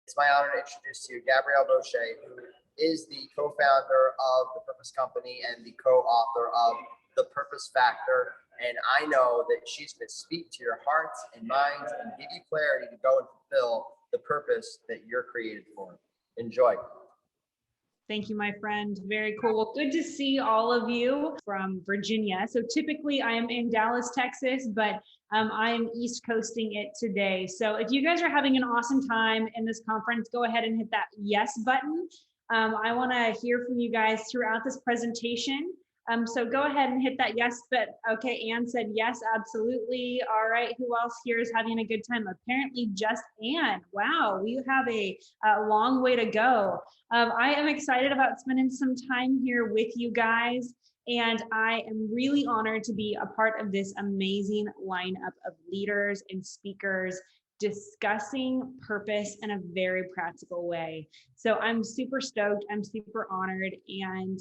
It's my honor to introduce to you Gabrielle Bosché, who is the co-founder of The Purpose Company and the co-author of The Purpose Factor. And I know that she's going to speak to your hearts and minds and give you clarity to go and fulfill the purpose that you're created for. Enjoy. Thank you, my friend. Very cool. Well, good to see all of you from Virginia. So typically I am in Dallas, Texas, but I am East Coasting it today. So if you guys are having an awesome time in this conference, go ahead and hit that yes button. I want to hear from you guys throughout this presentation. So go ahead and hit that yes, but okay, Anne said yes, absolutely. All right, who else here is having a good time? Apparently just Anne. Wow, we have a long way to go. I am excited about spending some time here with you guys, and I am really honored to be a part of this amazing lineup of leaders and speakers discussing purpose in a very practical way. So I'm super stoked, I'm super honored. And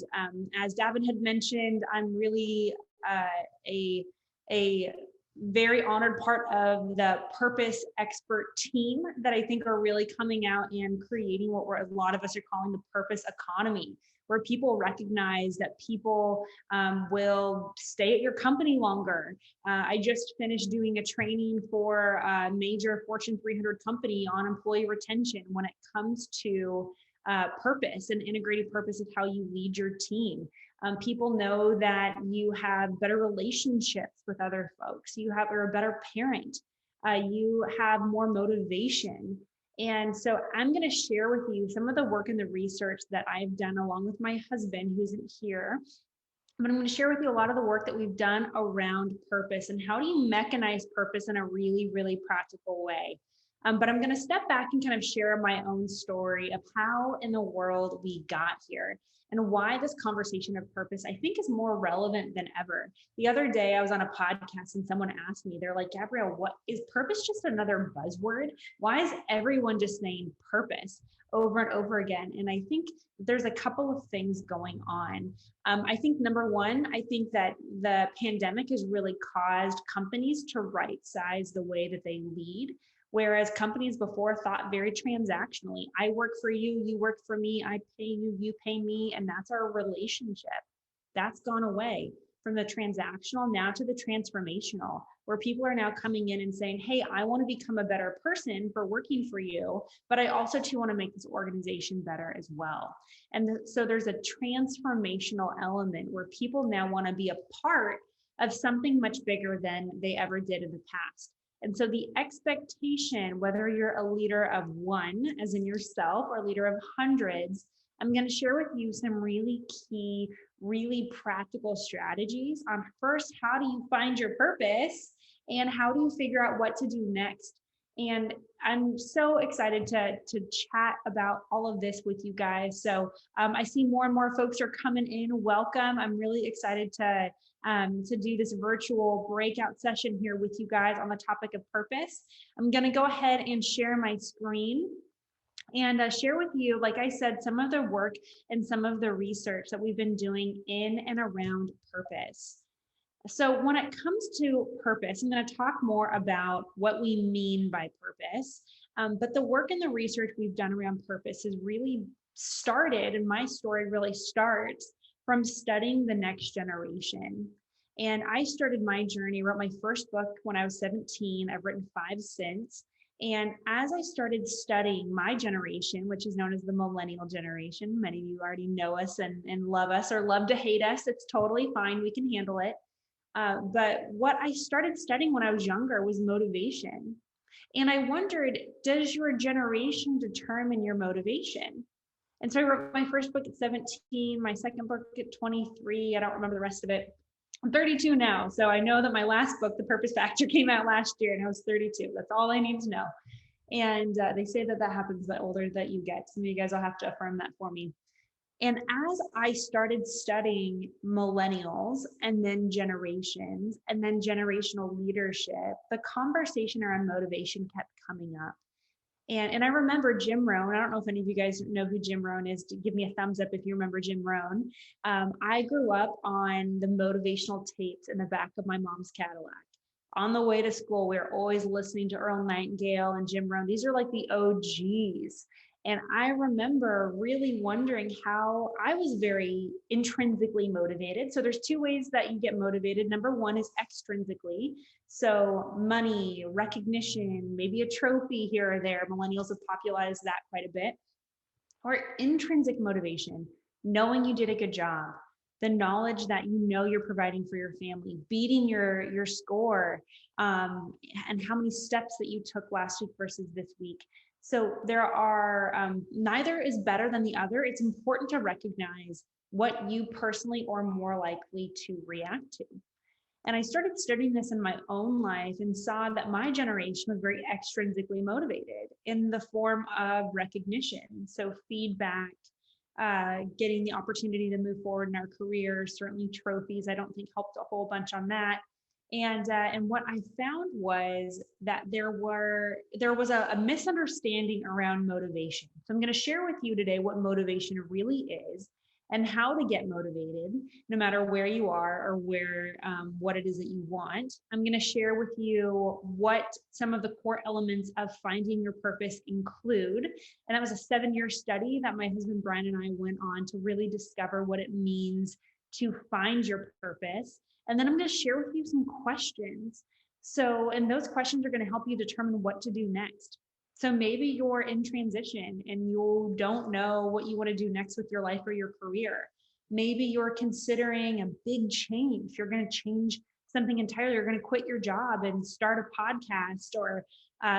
as Davin had mentioned, I'm really a very honored part of the purpose expert team that I think are really coming out and creating what a lot of us are calling the purpose economy, where people recognize that people will stay at your company longer. I just finished doing a training for a major Fortune 300 company on employee retention when it comes to purpose and integrated purpose of how you lead your team. People know that you have better relationships with other folks. You're a better parent. You have more motivation. And so I'm going to share with you some of the work and the research that I've done along with my husband, who isn't here. But I'm going to share with you a lot of the work that we've done around purpose and how do you mechanize purpose in a really, really practical way. But I'm going to step back and kind of share my own story of how in the world we got here and why this conversation of purpose, I think, is more relevant than ever. The other day, I was on a podcast and someone asked me, they're like, Gabrielle, what is purpose just another buzzword? Why is everyone just saying purpose over and over again? And I think there's a couple of things going on. I think number one, I think that the pandemic has really caused companies to right size the way that they lead. Whereas companies before thought very transactionally. I work for you, you work for me, I pay you, you pay me, and that's our relationship. That's gone away from the transactional now to the transformational, where people are now coming in and saying, hey, I want to become a better person for working for you, but I also too want to make this organization better as well. And so there's a transformational element where people now want to be a part of something much bigger than they ever did in the past. And so the expectation, whether you're a leader of one, as in yourself, or a leader of hundreds, I'm going to share with you some really key, really practical strategies on first, how do you find your purpose and how do you figure out what to do next? And I'm so excited to chat about all of this with you guys. So I see more and more folks are coming in. Welcome. I'm really excited to do this virtual breakout session here with you guys on the topic of purpose. I'm going to go ahead and share my screen and share with you, like I said, some of the work and some of the research that we've been doing in and around purpose. So when it comes to purpose, I'm going to talk more about what we mean by purpose. But the work and the research we've done around purpose has really started, and my story really starts from studying the next generation. And I started my journey, wrote my first book when I was 17. I've written 5 since. And as I started studying my generation, which is known as the millennial generation, many of you already know us and love us or love to hate us. It's totally fine. We can handle it. But what I started studying when I was younger was motivation. And I wondered, does your generation determine your motivation? And so I wrote my first book at 17, my second book at 23. I don't remember the rest of it. I'm 32 now. So I know that my last book, The Purpose Factor, came out last year and I was 32. That's all I need to know. And they say that happens the older that you get. Some of you guys will have to affirm that for me. And as I started studying millennials and then generations and then generational leadership, the conversation around motivation kept coming up. And I remember Jim Rohn. I don't know if any of you guys know who Jim Rohn is. To give me a thumbs up if you remember Jim Rohn. I grew up on the motivational tapes in the back of my mom's Cadillac. On the way to school, we were always listening to Earl Nightingale and Jim Rohn. These are like the OGs. And I remember really wondering how I was very intrinsically motivated. So there's two ways that you get motivated. Number one is extrinsically. So money, recognition, maybe a trophy here or there. Millennials have popularized that quite a bit. Or intrinsic motivation, knowing you did a good job, the knowledge that you know you're providing for your family, beating your score, and how many steps that you took last week versus this week. So there are, neither is better than the other. It's important to recognize what you personally are more likely to react to. And I started studying this in my own life and saw that my generation was very extrinsically motivated in the form of recognition. So feedback, getting the opportunity to move forward in our careers, certainly trophies, I don't think helped a whole bunch on that. And what I found was that there was a misunderstanding around motivation. So I'm going to share with you today what motivation really is and how to get motivated, no matter where you are or what it is that you want. I'm going to share with you what some of the core elements of finding your purpose include. And that was a 7-year study that my husband Brian and I went on to really discover what it means to find your purpose. And then I'm going to share with you some questions. So, and those questions are going to help you determine what to do next. So maybe you're in transition and you don't know what you want to do next with your life or your career. Maybe you're considering a big change. You're going to change something entirely. You're going to quit your job and start a podcast, or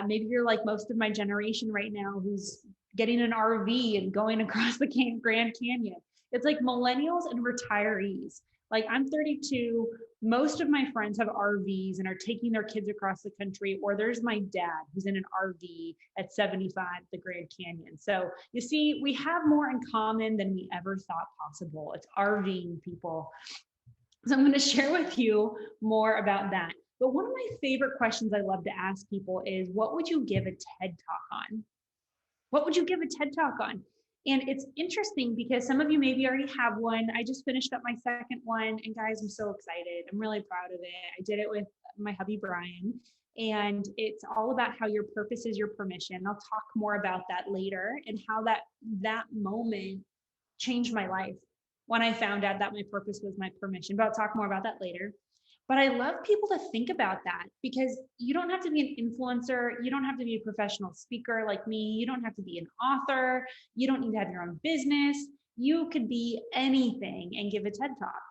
maybe you're like most of my generation right now who's getting an RV and going across the Grand Canyon. It's like millennials and retirees. Like I'm 32, most of my friends have RVs and are taking their kids across the country, or there's my dad who's in an RV at 75, the Grand Canyon. So you see, we have more in common than we ever thought possible. It's RVing people. So I'm going to share with you more about that. But one of my favorite questions I love to ask people is, what would you give a TED Talk on? What would you give a TED Talk on? And it's interesting because some of you maybe already have one. I just finished up my second one. And guys, I'm so excited. I'm really proud of it. I did it with my hubby, Brian. And it's all about how your purpose is your permission. I'll talk more about that later and how that moment changed my life when I found out that my purpose was my permission. But I'll talk more about that later. But I love people to think about that, because you don't have to be an influencer. You don't have to be a professional speaker like me. You don't have to be an author. You don't need to have your own business. You could be anything and give a TED Talk.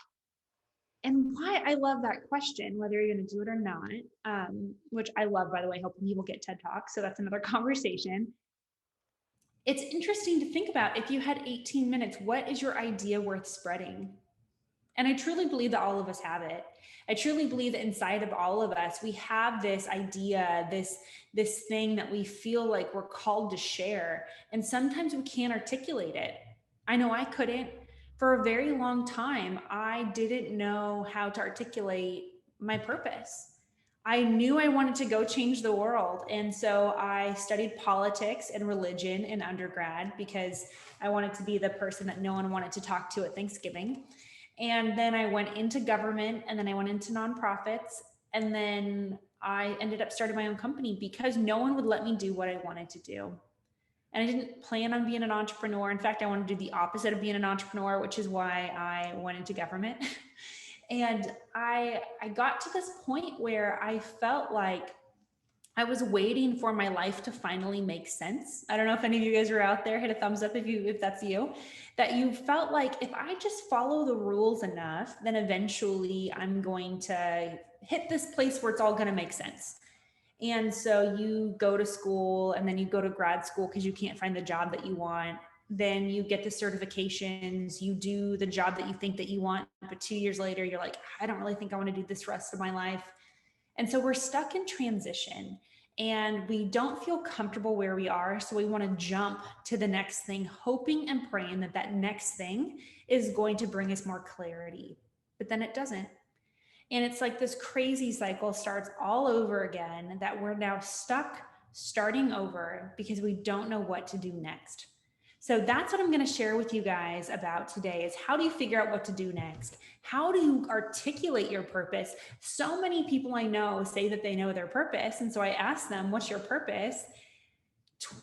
And why I love that question, whether you're going to do it or not, which I love, by the way, helping people get TED Talks. So that's another conversation. It's interesting to think about, if you had 18 minutes, what is your idea worth spreading? And I truly believe that all of us have it. I truly believe that inside of all of us, we have this idea, this thing that we feel like we're called to share. And sometimes we can't articulate it. I know I couldn't. For a very long time, I didn't know how to articulate my purpose. I knew I wanted to go change the world. And so I studied politics and religion in undergrad because I wanted to be the person that no one wanted to talk to at Thanksgiving. And then I went into government, and then I went into nonprofits, and then I ended up starting my own company because no one would let me do what I wanted to do. And I didn't plan on being an entrepreneur. In fact, I wanted to do the opposite of being an entrepreneur, which is why I went into government. And I got to this point where I felt like I was waiting for my life to finally make sense. I don't know if any of you guys are out there, hit a thumbs up if that's you, that you felt like if I just follow the rules enough, then eventually I'm going to hit this place where it's all going to make sense. And so you go to school, and then you go to grad school because you can't find the job that you want. Then you get the certifications, you do the job that you think that you want, but 2 years later, you're like, I don't really think I want to do this rest of my life. And so we're stuck in transition, and we don't feel comfortable where we are. So we want to jump to the next thing, hoping and praying that that next thing is going to bring us more clarity, but then it doesn't. And it's like this crazy cycle starts all over again, that we're now stuck starting over because we don't know what to do next. So that's what I'm going to share with you guys about today is how do you figure out what to do next? How do you articulate your purpose? So many people I know say that they know their purpose. And so I ask them, what's your purpose?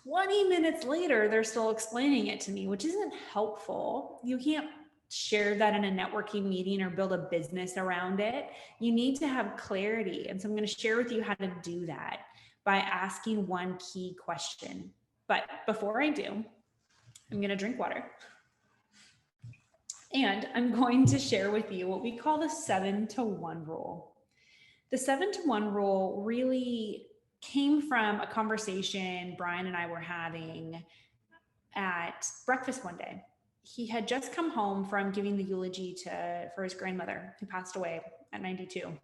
20 minutes later, they're still explaining it to me, which isn't helpful. You can't share that in a networking meeting or build a business around it. You need to have clarity. And so I'm going to share with you how to do that by asking one key question. But before I do, I'm going to drink water. And I'm going to share with you what we call the 7-to-1 rule. The 7-to-1 rule really came from a conversation Brian and I were having at breakfast one day. He had just come home from giving the eulogy for his grandmother who passed away at 92. And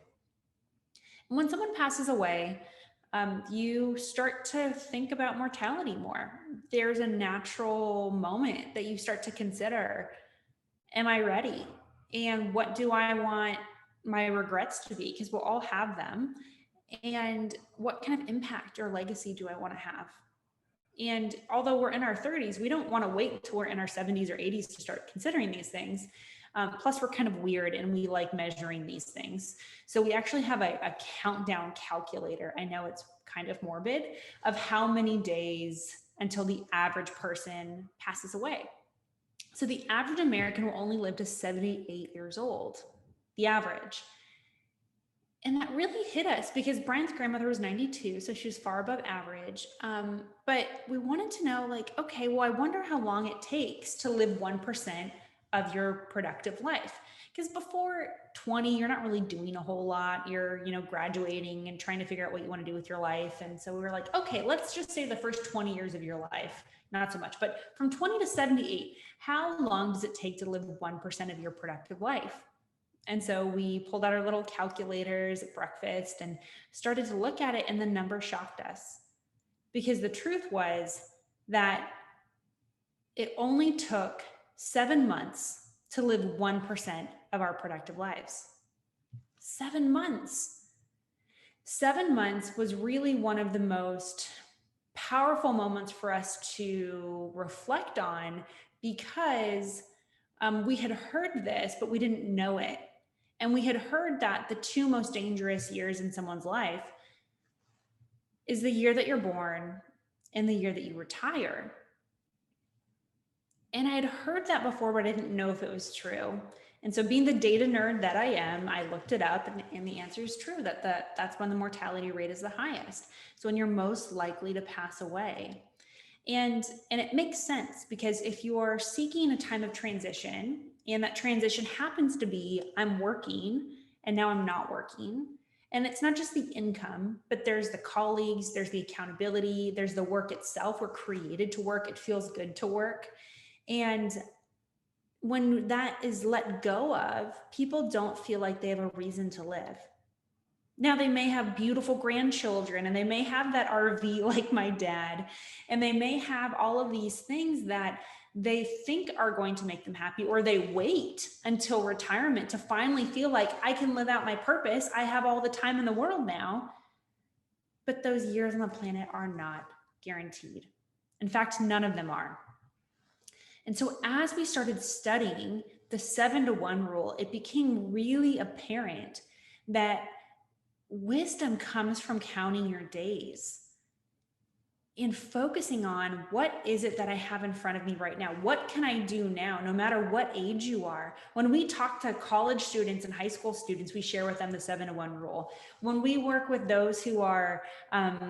when someone passes away, you start to think about mortality more. There's a natural moment that you start to consider, am I ready? And what do I want my regrets to be? Because we'll all have them. And what kind of impact or legacy do I want to have? And although we're in our 30s, we don't want to wait until we're in our 70s or 80s to start considering these things. Plus, we're kind of weird and we like measuring these things. So we actually have a countdown calculator. I know it's kind of morbid, of how many days until the average person passes away. So the average American will only live to 78 years old, the average. And that really hit us because Brian's grandmother was 92, so she was far above average. But we wanted to know, like, okay, well, I wonder how long it takes to live 1% of your productive life. Because before 20, you're not really doing a whole lot. You're, graduating and trying to figure out what you want to do with your life. And so we were like, okay, let's just say the first 20 years of your life, not so much, but from 20 to 78, how long does it take to live 1% of your productive life? And so we pulled out our little calculators at breakfast and started to look at it, and the number shocked us. Because the truth was that it only took 7 months to live 1% of our productive lives. 7 months. 7 months was really one of the most powerful moments for us to reflect on, because we had heard this, but we didn't know it. And we had heard that the two most dangerous years in someone's life is the year that you're born and the year that you retire. And I had heard that before, but I didn't know if it was true. And so being the data nerd that I am, I looked it up, and the answer is true, that's when the mortality rate is the highest. So when you're most likely to pass away. And it makes sense, because if you're seeking a time of transition, and that transition happens to be, I'm working and now I'm not working. And it's not just the income, but there's the colleagues, there's the accountability, there's the work itself. We're created to work. It feels good to work. And when that is let go of, people don't feel like they have a reason to live. Now, they may have beautiful grandchildren, and they may have that RV like my dad, and they may have all of these things that they think are going to make them happy, or they wait until retirement to finally feel like, I can live out my purpose. I have all the time in the world now. But those years on the planet are not guaranteed. In fact, none of them are. And so as we started studying the 7-to-1 rule, it became really apparent that wisdom comes from counting your days and focusing on, what is it that I have in front of me right now? What can I do now, no matter what age you are? When we talk to college students and high school students, we share with them the 7-to-1 rule. When we work with those who are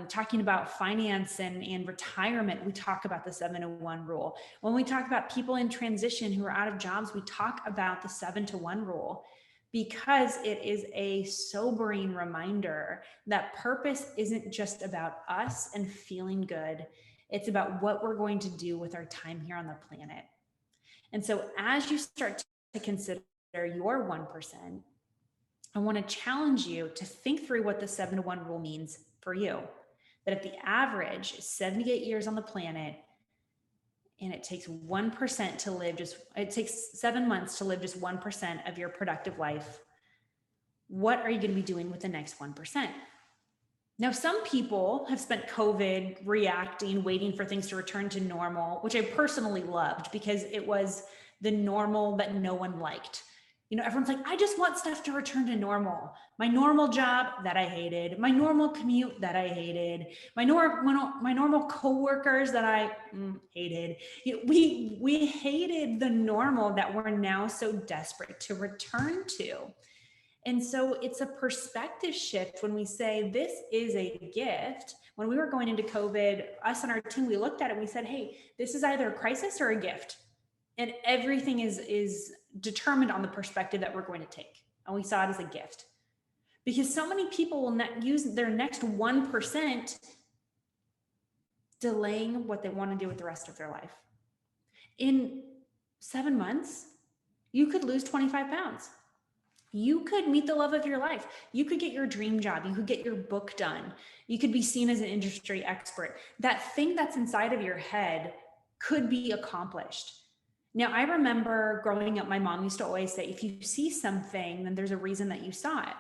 talking about finance and retirement, we talk about the 7-to-1 rule. When we talk about people in transition who are out of jobs, we talk about the 7-to-1 rule. Because it is a sobering reminder that purpose isn't just about us and feeling good. It's about what we're going to do with our time here on the planet. And so as you start to consider your 1%, I want to challenge you to think through what the 7-to-1 rule means for you. That if the average is 78 years on the planet, and it takes 1% to live it takes 7 months to live just 1% of your productive life, what are you going to be doing with the next 1%? Now, some people have spent COVID reacting, waiting for things to return to normal, which I personally loved because it was the normal that no one liked. You know, everyone's like, I just want stuff to return to normal. My normal job that I hated, my normal commute that I hated, my normal coworkers that I hated. We hated the normal that we're now so desperate to return to. And so it's a perspective shift when we say this is a gift. When we were going into COVID, us and our team, we looked at it and we said, hey, this is either a crisis or a gift. And everything is determined on the perspective that we're going to take. And we saw it as a gift. Because so many people will use their next 1% delaying what they want to do with the rest of their life. In 7 months, you could lose 25 pounds. You could meet the love of your life. You could get your dream job. You could get your book done. You could be seen as an industry expert. That thing that's inside of your head could be accomplished. Now, I remember growing up, my mom used to always say, if you see something, then there's a reason that you saw it.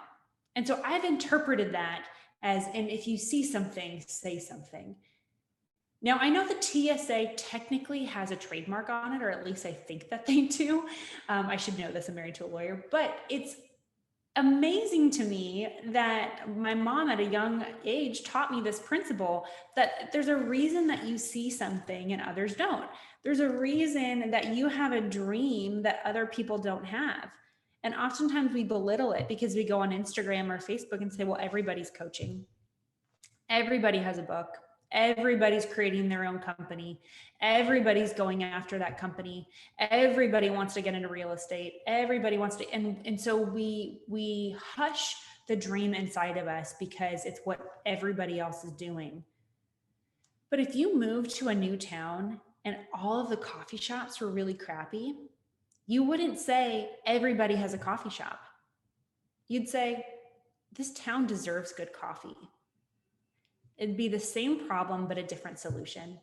And so I've interpreted that as, and if you see something, say something. Now, I know the TSA technically has a trademark on it, or at least I think that they do. I should know this, I'm married to a lawyer, but it's amazing to me that my mom at a young age taught me this principle that there's a reason that you see something and others don't. There's a reason that you have a dream that other people don't have. And oftentimes we belittle it because we go on Instagram or Facebook and say, well, everybody's coaching. Everybody has a book. Everybody's creating their own company. Everybody's going after that company. Everybody wants to get into real estate. Everybody wants to, and so we hush the dream inside of us because it's what everybody else is doing. But if you move to a new town and all of the coffee shops were really crappy, you wouldn't say everybody has a coffee shop. You'd say, this town deserves good coffee. It'd be the same problem, but a different solution.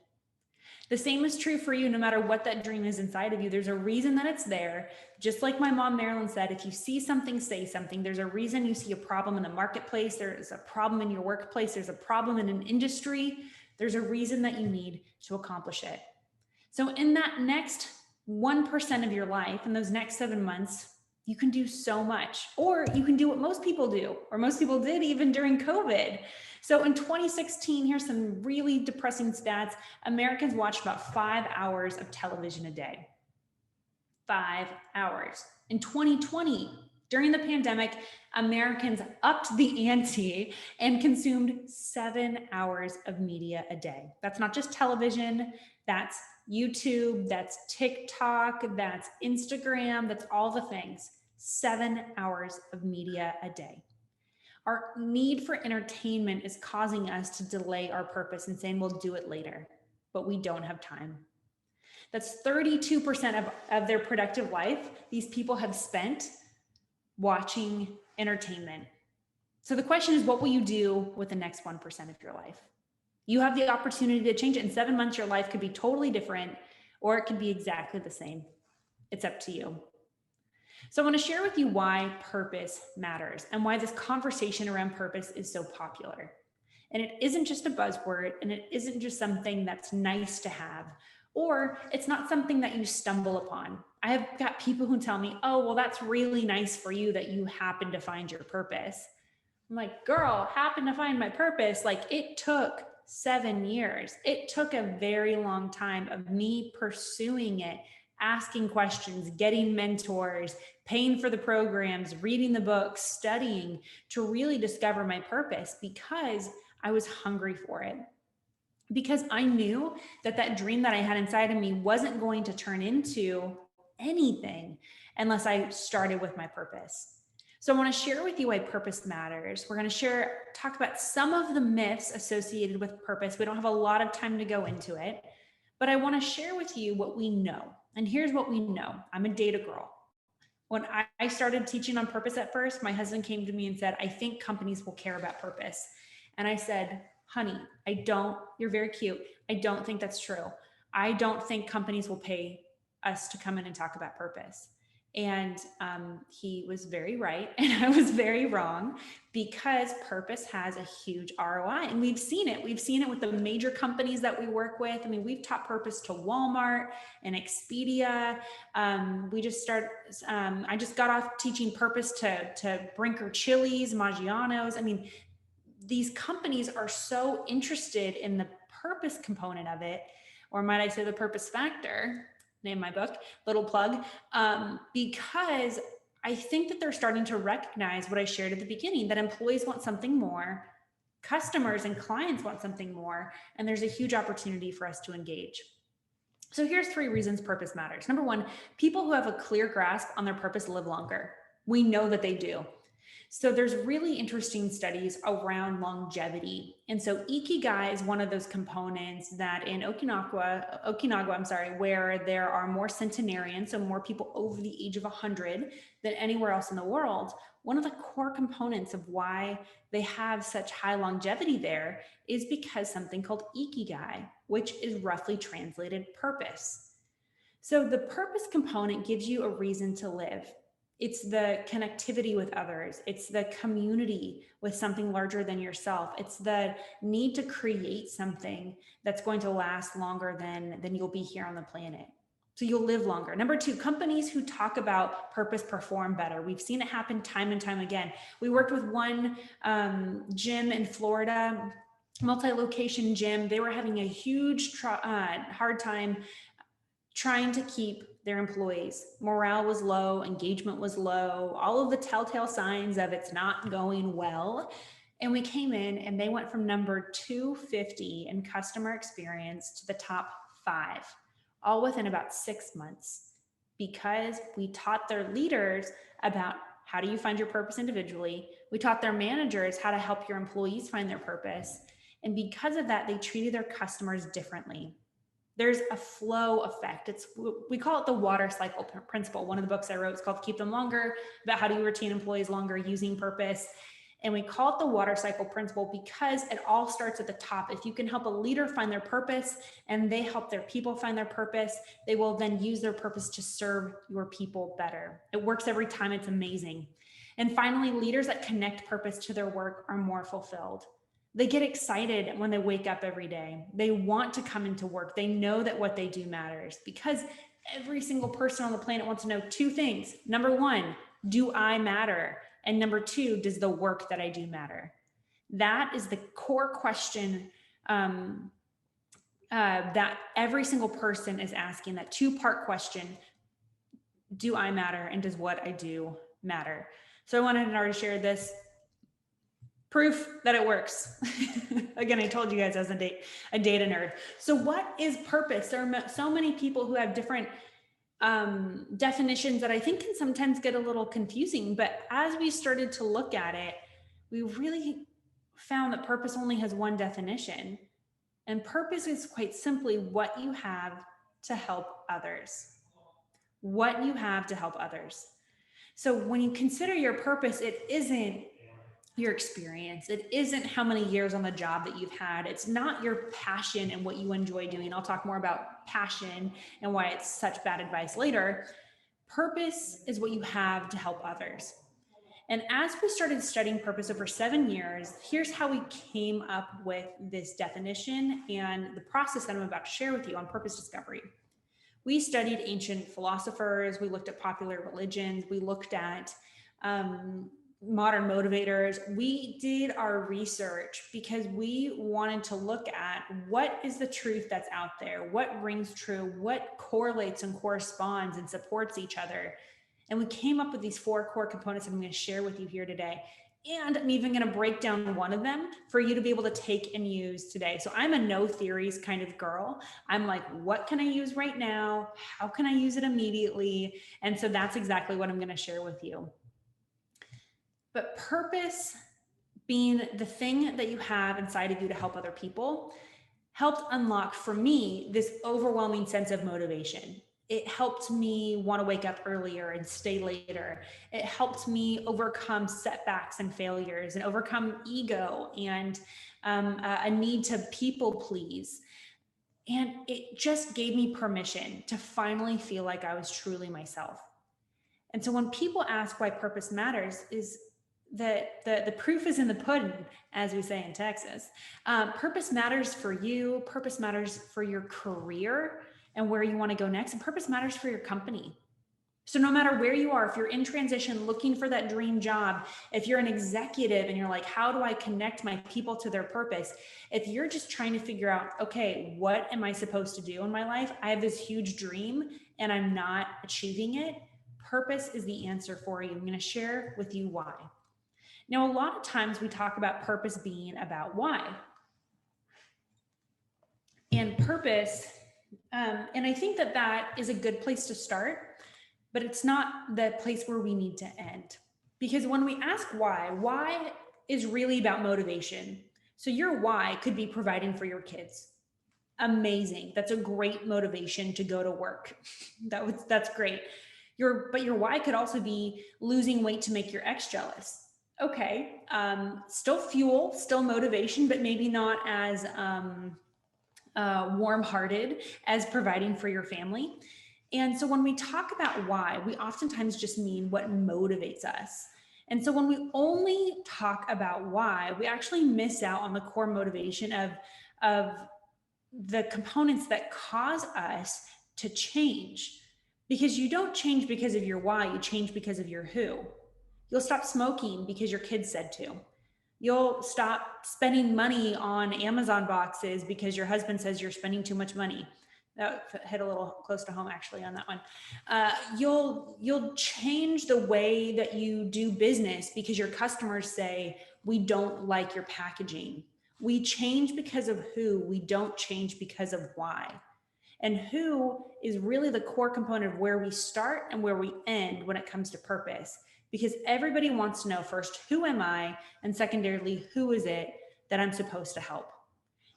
The same is true for you, no matter what that dream is inside of you. There's a reason that it's there. Just like my mom, Marilyn, said, if you see something, say something. There's a reason you see a problem in the marketplace. There's a problem in your workplace. There's a problem in an industry. There's a reason that you need to accomplish it. So in that next 1% of your life, in those next 7 months, you can do so much, or you can do what most people do, or most people did even during COVID. So in 2016, here's some really depressing stats. Americans watched about 5 hours of television a day. 5 hours. In 2020, during the pandemic, Americans upped the ante and consumed 7 hours of media a day. That's not just television, that's YouTube, that's TikTok, that's Instagram, that's all the things. 7 hours of media a day. Our need for entertainment is causing us to delay our purpose and saying we'll do it later, but we don't have time. That's 32% of their productive life these people have spent watching entertainment. So the question is, what will you do with the next 1% of your life? You have the opportunity to change it. In 7 months, your life could be totally different, or it could be exactly the same. It's up to you. So I want to share with you why purpose matters and why this conversation around purpose is so popular. And it isn't just a buzzword, and it isn't just something that's nice to have, or it's not something that you stumble upon. I have got people who tell me, oh, well, that's really nice for you that you happen to find your purpose. I'm like, girl, happen to find my purpose. Like, it took 7 years. It took a very long time of me pursuing it, asking questions, getting mentors, paying for the programs, reading the books, studying to really discover my purpose because I was hungry for it. Because I knew that that dream that I had inside of me wasn't going to turn into anything unless I started with my purpose. So I want to share with you why purpose matters. We're going to talk about some of the myths associated with purpose. We don't have a lot of time to go into it, but I want to share with you what we know. And here's what we know. I'm a data girl. When I started teaching on purpose at first, my husband came to me and said, I think companies will care about purpose. And I said, honey, you're very cute. I don't think that's true. I don't think companies will pay us to come in and talk about purpose. And he was very right, and I was very wrong, because purpose has a huge ROI. And we've seen it. We've seen it with the major companies that we work with. I mean, we've taught purpose to Walmart and Expedia. I just got off teaching purpose to Brinker Chili's, Maggiano's. I mean, these companies are so interested in the purpose component of it, or might I say the purpose factor, name my book, little plug, because I think that they're starting to recognize what I shared at the beginning, that employees want something more, customers and clients want something more, and there's a huge opportunity for us to engage. So here's 3 reasons purpose matters. Number 1, people who have a clear grasp on their purpose live longer. We know that they do. So there's really interesting studies around longevity. And so Ikigai is one of those components that in Okinawa, where there are more centenarians, so more people over the age of 100 than anywhere else in the world. One of the core components of why they have such high longevity there is because something called Ikigai, which is roughly translated purpose. So the purpose component gives you a reason to live. It's the connectivity with others. It's the community with something larger than yourself. It's the need to create something that's going to last longer than you'll be here on the planet. So you'll live longer. Number 2, companies who talk about purpose perform better. We've seen it happen time and time again. We worked with one gym in Florida, multi-location gym. They were having a huge hard time trying to keep their employees. Morale was low, engagement was low, all of the telltale signs of it's not going well. And we came in and they went from number 250 in customer experience to the top 5, all within about 6 months, because we taught their leaders about how do you find your purpose individually. We taught their managers how to help your employees find their purpose. And because of that, they treated their customers differently. There's a flow effect. We call it the water cycle principle. One of the books I wrote is called Keep Them Longer, about how do you retain employees longer using purpose. And we call it the water cycle principle because it all starts at the top. If you can help a leader find their purpose and they help their people find their purpose, they will then use their purpose to serve your people better. It works every time. It's amazing. And finally, leaders that connect purpose to their work are more fulfilled. They get excited when they wake up every day. They want to come into work. They know that what they do matters, because every single person on the planet wants to know 2 things. Number 1, do I matter? And number 2, does the work that I do matter? That is the core question that every single person is asking, that 2-part question. Do I matter? And does what I do matter? So I wanted to already share this. Proof that it works. Again, I told you guys I was a data nerd. So what is purpose? There are so many people who have different definitions that I think can sometimes get a little confusing. But as we started to look at it, we really found that purpose only has one definition. And purpose is quite simply what you have to help others. What you have to help others. So when you consider your purpose, it isn't your experience. It isn't how many years on the job that you've had. It's not your passion and what you enjoy doing. I'll talk more about passion and why it's such bad advice later. Purpose is what you have to help others. And as we started studying purpose over 7 years, here's how we came up with this definition and the process that I'm about to share with you on purpose discovery. We studied ancient philosophers. We looked at popular religions. We looked at modern motivators. We did our research because we wanted to look at what is the truth that's out there, what rings true, what correlates and corresponds and supports each other. And we came up with these 4 core components that I'm going to share with you here today. And I'm even going to break down one of them for you to be able to take and use today. So I'm a no theories kind of girl. I'm like, what can I use right now? How can I use it immediately? And so that's exactly what I'm going to share with you. But purpose, being the thing that you have inside of you to help other people, helped unlock for me this overwhelming sense of motivation. It helped me want to wake up earlier and stay later. It helped me overcome setbacks and failures and overcome ego and a need to people please. And it just gave me permission to finally feel like I was truly myself. And so when people ask why purpose matters, is that the proof is in the pudding, as we say in Texas. Purpose matters for you. Purpose matters for your career and where you want to go next. And purpose matters for your company. So no matter where you are, if you're in transition, looking for that dream job, if you're an executive and you're like, how do I connect my people to their purpose? If you're just trying to figure out, okay, what am I supposed to do in my life? I have this huge dream and I'm not achieving it. Purpose is the answer for you. I'm going to share with you why. Now, a lot of times we talk about purpose being about why. And purpose, and I think that that is a good place to start, but it's not the place where we need to end. Because when we ask why is really about motivation. So your why could be providing for your kids. Amazing. That's a great motivation to go to work. That's great. But your why could also be losing weight to make your ex jealous. Okay, still fuel, still motivation, but maybe not as warm-hearted as providing for your family. And so when we talk about why, we oftentimes just mean what motivates us. And so when we only talk about why, we actually miss out on the core motivation of the components that cause us to change. Because you don't change because of your why, you change because of your who. You'll stop smoking because your kids said to. You'll stop spending money on Amazon boxes because your husband says you're spending too much money. That hit a little close to home actually on that one. You'll change the way that you do business because your customers say, we don't like your packaging. We change because of who, we don't change because of why. And who is really the core component of where we start and where we end when it comes to purpose. Because everybody wants to know first, who am I? And secondarily, who is it that I'm supposed to help?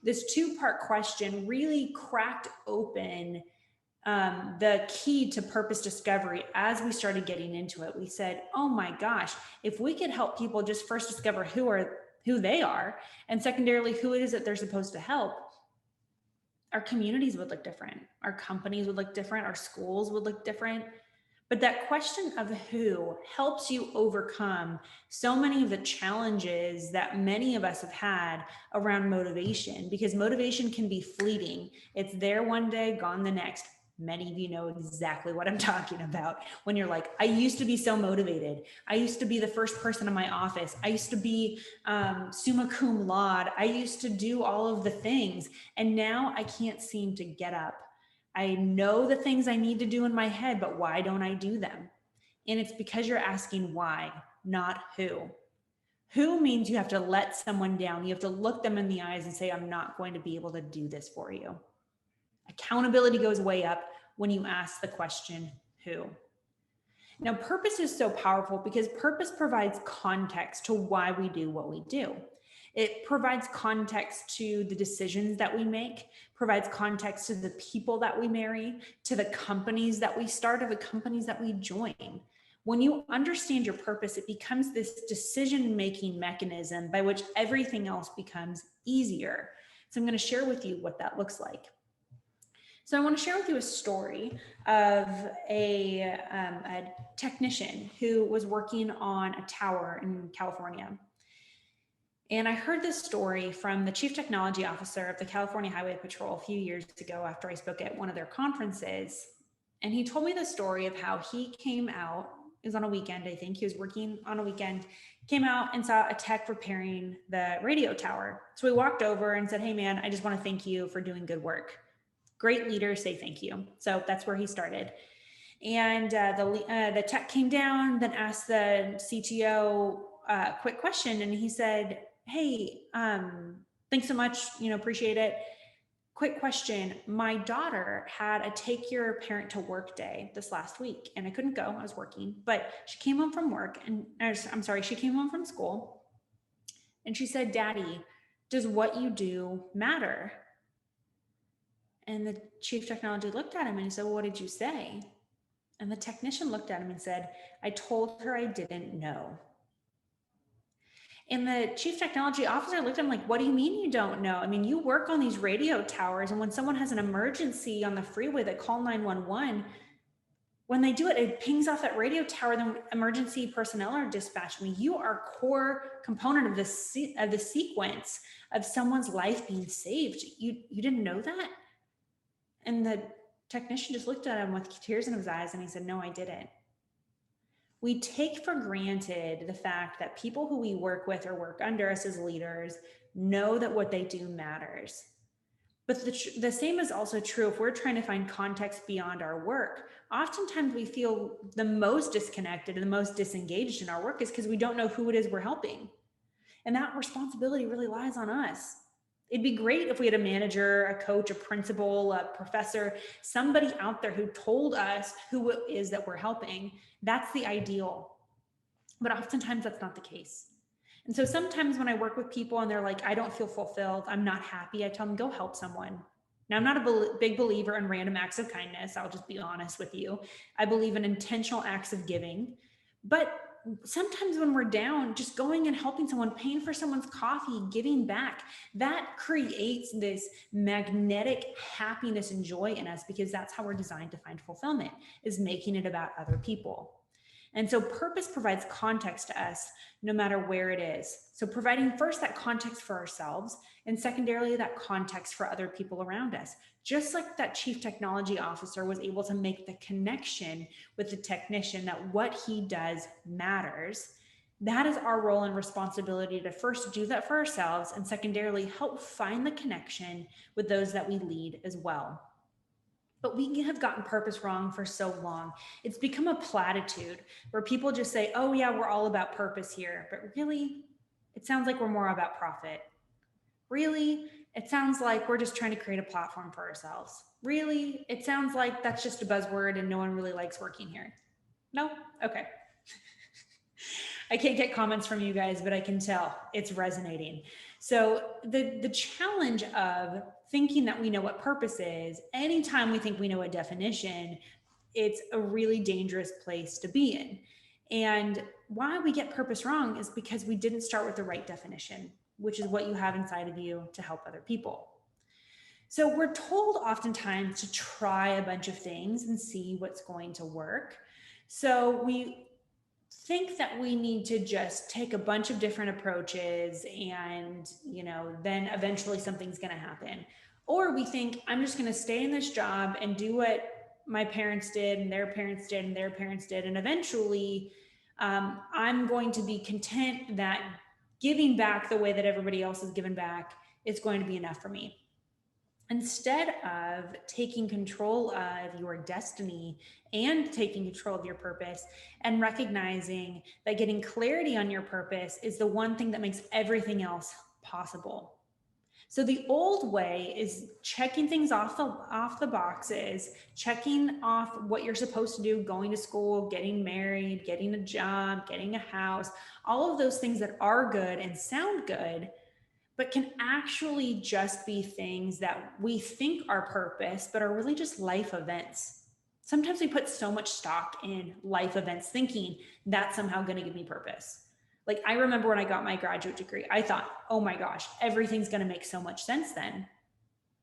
This two-part question really cracked open the key to purpose discovery as we started getting into it. We said, oh my gosh, if we could help people just first discover who they are, and secondarily, who it is that they're supposed to help, our communities would look different. Our companies would look different. Our schools would look different. But that question of who helps you overcome so many of the challenges that many of us have had around motivation, because motivation can be fleeting. It's there one day, gone the next. Many of you know exactly what I'm talking about when you're like, I used to be so motivated. I used to be the first person in my office. I used to be summa cum laude. I used to do all of the things. And now I can't seem to get up. I know the things I need to do in my head, but why don't I do them? And it's because you're asking why, not who. Who means you have to let someone down. You have to look them in the eyes and say, I'm not going to be able to do this for you. Accountability goes way up when you ask the question, who? Now, purpose is so powerful because purpose provides context to why we do what we do. It provides context to the decisions that we make, provides context to the people that we marry, to the companies that we start, or the companies that we join. When you understand your purpose, it becomes this decision-making mechanism by which everything else becomes easier. So I'm going to share with you what that looks like. So I want to share with you a story of a technician who was working on a tower in California. And I heard this story from the Chief Technology Officer of the California Highway Patrol a few years ago after I spoke at one of their conferences. And he told me the story of how he came out, it was on a weekend, I think. He was working on a weekend, came out and saw a tech repairing the radio tower. So we walked over and said, hey man, I just want to thank you for doing good work. Great leaders say thank you. So that's where he started. And the tech came down, then asked the CTO a quick question. And he said, hey, thanks so much, appreciate it. Quick question. My daughter had a take your parent to work day this last week and I couldn't go, I was working, but she came home from work and she came home from school and she said, Daddy, does what you do matter? And the chief technology looked at him and he said, well, what did you say? And the technician looked at him and said, I told her I didn't know. And the chief technology officer looked at him like, what do you mean you don't know? I mean, you work on these radio towers and when someone has an emergency on the freeway, they call 911. when they do it, it pings off that radio tower, then emergency personnel are dispatched. I mean, you are a core component of the sequence of someone's life being saved. You didn't know that? And the technician just looked at him with tears in his eyes and he said, no, I didn't. We take for granted the fact that people who we work with or work under us as leaders know that what they do matters. But the same is also true if we're trying to find context beyond our work. Oftentimes we feel the most disconnected and the most disengaged in our work is because we don't know who it is we're helping. And that responsibility really lies on us. It'd be great if we had a manager, a coach, a principal, a professor, somebody out there who told us who it is that we're helping. That's the ideal. But oftentimes that's not the case. And so sometimes when I work with people and they're like, I don't feel fulfilled, I'm not happy, I tell them, go help someone. Now, I'm not a big believer in random acts of kindness. I'll just be honest with you. I believe in intentional acts of giving. But sometimes when we're down, just going and helping someone, paying for someone's coffee, giving back, that creates this magnetic happiness and joy in us, because that's how we're designed to find fulfillment, is making it about other people. And so purpose provides context to us no matter where it is. So providing first that context for ourselves, and secondarily that context for other people around us. Just like that chief technology officer was able to make the connection with the technician that what he does matters, that is our role and responsibility to first do that for ourselves, and secondarily help find the connection with those that we lead as well. But we have gotten purpose wrong for so long. It's become a platitude where people just say, oh yeah, we're all about purpose here. But really, it sounds like we're more about profit. Really, it sounds like we're just trying to create a platform for ourselves. Really, it sounds like that's just a buzzword and no one really likes working here. No? Okay. I can't get comments from you guys, but I can tell it's resonating. So the challenge of thinking that we know what purpose is, anytime we think we know a definition, it's a really dangerous place to be in. And why we get purpose wrong is because we didn't start with the right definition, which is what you have inside of you to help other people. So we're told oftentimes to try a bunch of things and see what's going to work. So we think that we need to just take a bunch of different approaches and, then eventually something's going to happen. Or we think, I'm just going to stay in this job and do what my parents did and their parents did and their parents did. And eventually I'm going to be content that giving back the way that everybody else is given back is going to be enough for me. Instead of taking control of your destiny and taking control of your purpose and recognizing that getting clarity on your purpose is the one thing that makes everything else possible. So the old way is checking things off the boxes, checking off what you're supposed to do, going to school, getting married, getting a job, getting a house, all of those things that are good and sound good, but can actually just be things that we think are purpose, but are really just life events. Sometimes we put so much stock in life events thinking that's somehow going to give me purpose. Like I remember when I got my graduate degree, I thought, oh my gosh, everything's going to make so much sense then.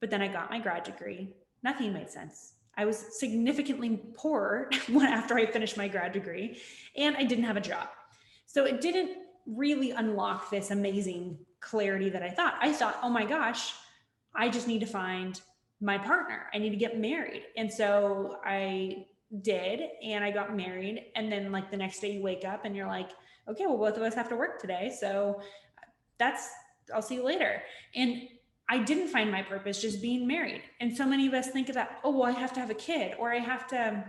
But then I got my grad degree, nothing made sense. I was significantly poorer after I finished my grad degree, and I didn't have a job. So it didn't really unlock this amazing clarity that I thought. I thought, oh my gosh, I just need to find my partner. I need to get married. And so I did, and I got married. And then like the next day you wake up and you're like, okay, well, both of us have to work today. So I'll see you later. And I didn't find my purpose just being married. And so many of us think of that, oh, well, I have to have a kid, or I have to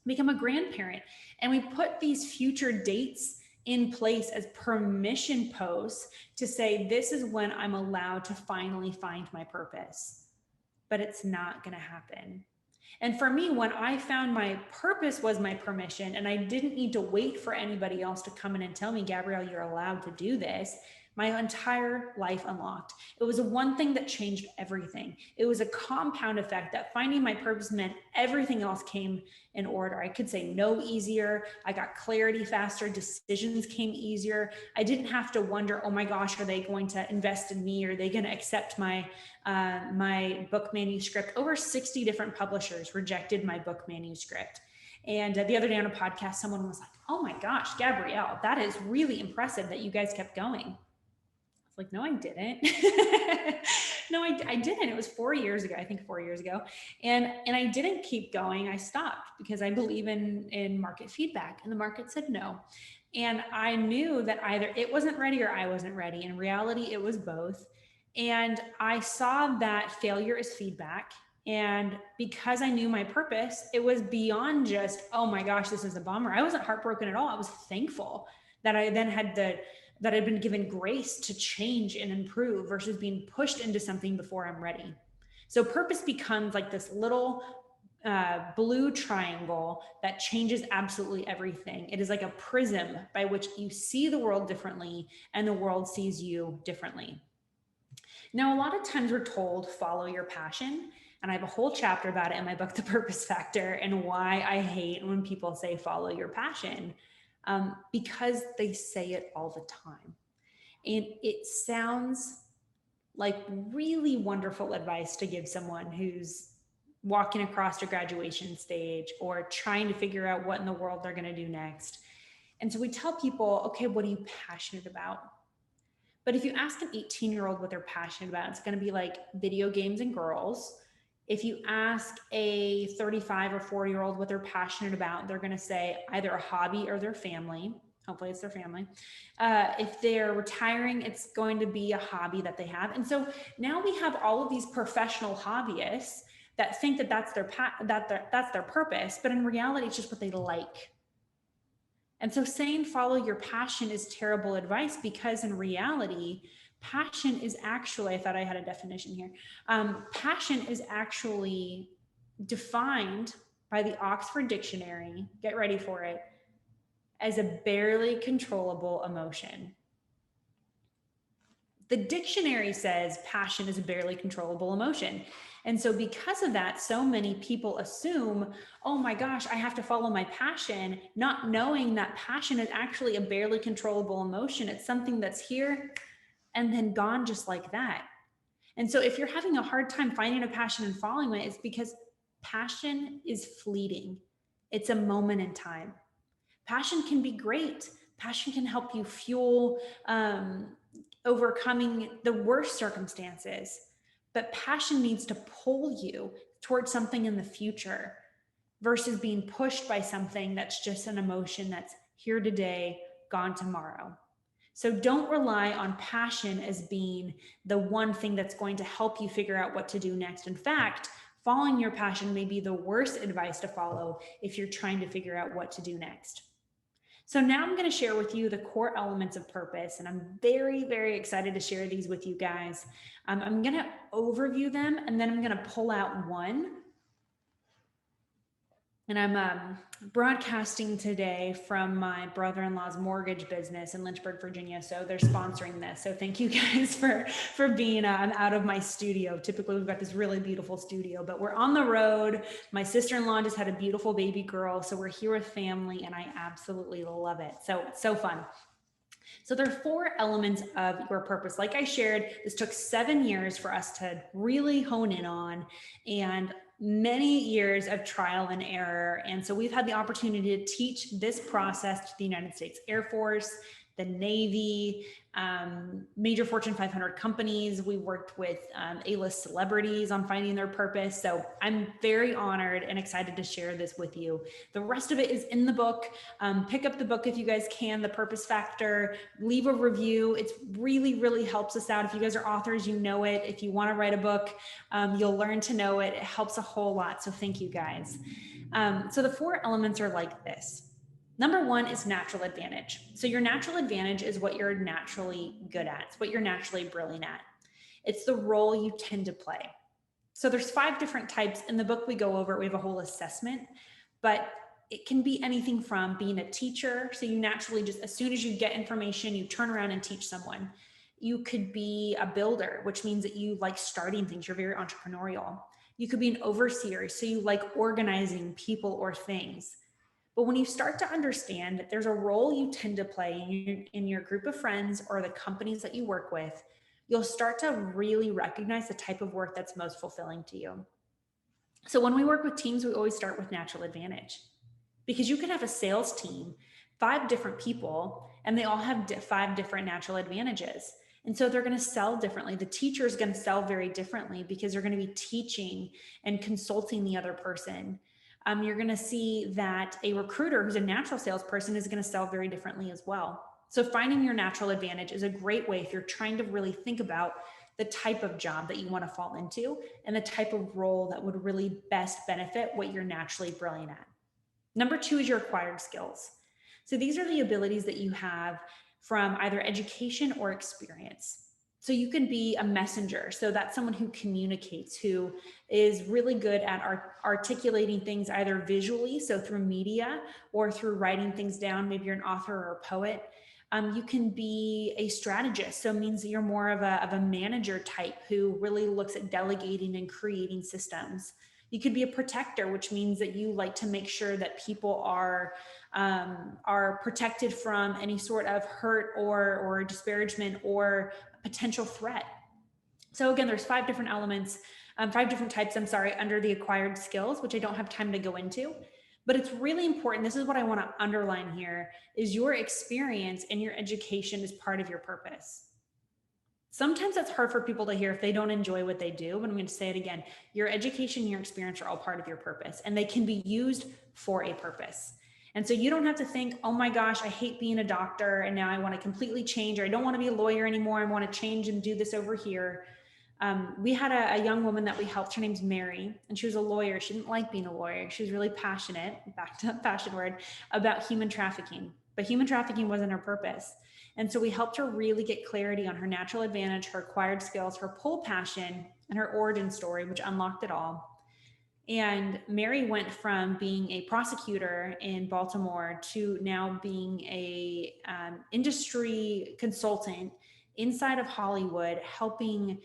become a grandparent. And we put these future dates in place as permission posts to say, this is when I'm allowed to finally find my purpose. But it's not going to happen. And for me, when I found my purpose was my permission, and I didn't need to wait for anybody else to come in and tell me, Gabrielle, you're allowed to do this, my entire life unlocked. It was one thing that changed everything. It was a compound effect that finding my purpose meant everything else came in order. I could say no easier. I got clarity faster. Decisions came easier. I didn't have to wonder, oh my gosh, are they going to invest in me? Are they going to accept my book manuscript? Over 60 different publishers rejected my book manuscript. And the other day on a podcast, someone was like, oh my gosh, Gabrielle, that is really impressive that you guys kept going. Like, no, I didn't. No, I didn't. It was 4 years ago, I think 4 years ago. And I didn't keep going. I stopped because I believe in market feedback, and the market said no. And I knew that either it wasn't ready or I wasn't ready. In reality, it was both. And I saw that failure is feedback. And because I knew my purpose, it was beyond just, oh my gosh, this is a bummer. I wasn't heartbroken at all. I was thankful that I then had that I'd been given grace to change and improve versus being pushed into something before I'm ready. So purpose becomes like this little blue triangle that changes absolutely everything. It is like a prism by which you see the world differently and the world sees you differently. Now, a lot of times we're told, follow your passion. And I have a whole chapter about it in my book, The Purpose Factor, and why I hate when people say, follow your passion. Because they say it all the time. And it sounds like really wonderful advice to give someone who's walking across a graduation stage or trying to figure out what in the world they're going to do next. And so we tell people, okay, what are you passionate about? But if you ask an 18-year-old what they're passionate about, it's going to be like video games and girls. If you ask a 35 or 40-year-old what they're passionate about, they're going to say either a hobby or their family. Hopefully it's their family. If they're retiring, it's going to be a hobby that they have. And so now we have all of these professional hobbyists that think that that's their purpose, but in reality, it's just what they like. And so saying follow your passion is terrible advice, because in reality, passion is actually, I thought I had a definition here. Passion is actually defined by the Oxford Dictionary, get ready for it, as a barely controllable emotion. The dictionary says passion is a barely controllable emotion. And so because of that, so many people assume, oh my gosh, I have to follow my passion, not knowing that passion is actually a barely controllable emotion. It's something that's here and then gone just like that. And so if you're having a hard time finding a passion and following it, it's because passion is fleeting. It's a moment in time. Passion can be great. Passion can help you fuel overcoming the worst circumstances. But passion needs to pull you towards something in the future versus being pushed by something that's just an emotion that's here today, gone tomorrow. So don't rely on passion as being the one thing that's going to help you figure out what to do next. In fact, following your passion may be the worst advice to follow if you're trying to figure out what to do next. So now I'm going to share with you the core elements of purpose, and I'm very, very excited to share these with you guys. I'm going to overview them, and then I'm going to pull out one. And I'm broadcasting today from my brother-in-law's mortgage business in Lynchburg, Virginia. So they're sponsoring this. So thank you guys for being out of my studio. Typically we've got this really beautiful studio, but we're on the road. My sister-in-law just had a beautiful baby girl. So we're here with family, and I absolutely love it. So it's so fun. So there are 4 elements of your purpose. Like I shared, this took 7 years for us to really hone in on, and many years of trial and error. And so we've had the opportunity to teach this process to the United States Air Force, the Navy, major Fortune 500 companies. We worked with A-list celebrities on finding their purpose. So I'm very honored and excited to share this with you. The rest of it is in the book. Pick up the book if you guys can, The Purpose Factor. Leave a review. It's really, really helps us out. If you guys are authors, you know it. If you want to write a book, you'll learn to know it. It helps a whole lot. So thank you guys. So the 4 elements are like this. Number 1 is natural advantage. So your natural advantage is what you're naturally good at. It's what you're naturally brilliant at. It's the role you tend to play. So there's 5 different types. In the book we go over it. We have a whole assessment, but it can be anything from being a teacher. So you naturally just, as soon as you get information, you turn around and teach someone. You could be a builder, which means that you like starting things. You're very entrepreneurial. You could be an overseer. So you like organizing people or things. But when you start to understand that there's a role you tend to play in your group of friends or the companies that you work with, you'll start to really recognize the type of work that's most fulfilling to you. So when we work with teams, we always start with natural advantage. Because you could have a sales team, 5 different people, and they all have 5 different natural advantages. And so they're going to sell differently. The teacher is going to sell very differently because they're going to be teaching and consulting the other person. You're going to see that a recruiter who's a natural salesperson is going to sell very differently as well. So finding your natural advantage is a great way if you're trying to really think about the type of job that you want to fall into and the type of role that would really best benefit what you're naturally brilliant at. Number 2 is your acquired skills. So these are the abilities that you have from either education or experience. So you can be a messenger. So that's someone who communicates, who is really good at articulating things either visually, so through media, or through writing things down. Maybe you're an author or a poet. You can be a strategist. So it means that you're more of a manager type who really looks at delegating and creating systems. You could be a protector, which means that you like to make sure that people are protected from any sort of hurt or disparagement or potential threat. So again, there's 5 different elements, 5 different types, under the acquired skills, which I don't have time to go into. But it's really important. This is what I want to underline here, is your experience and your education is part of your purpose. Sometimes that's hard for people to hear if they don't enjoy what they do, but I'm going to say it again. Your education and your experience are all part of your purpose, and they can be used for a purpose. And so you don't have to think, oh my gosh, I hate being a doctor and now I want to completely change, or I don't want to be a lawyer anymore. I want to change and do this over here. We had a young woman that we helped. Her name's Mary, and she was a lawyer. She didn't like being a lawyer. She was really passionate, back to that passion word, about human trafficking, but human trafficking wasn't her purpose. And so we helped her really get clarity on her natural advantage, her acquired skills, her pull passion, and her origin story, which unlocked it all. And Mary went from being a prosecutor in Baltimore to now being a industry consultant inside of Hollywood, helping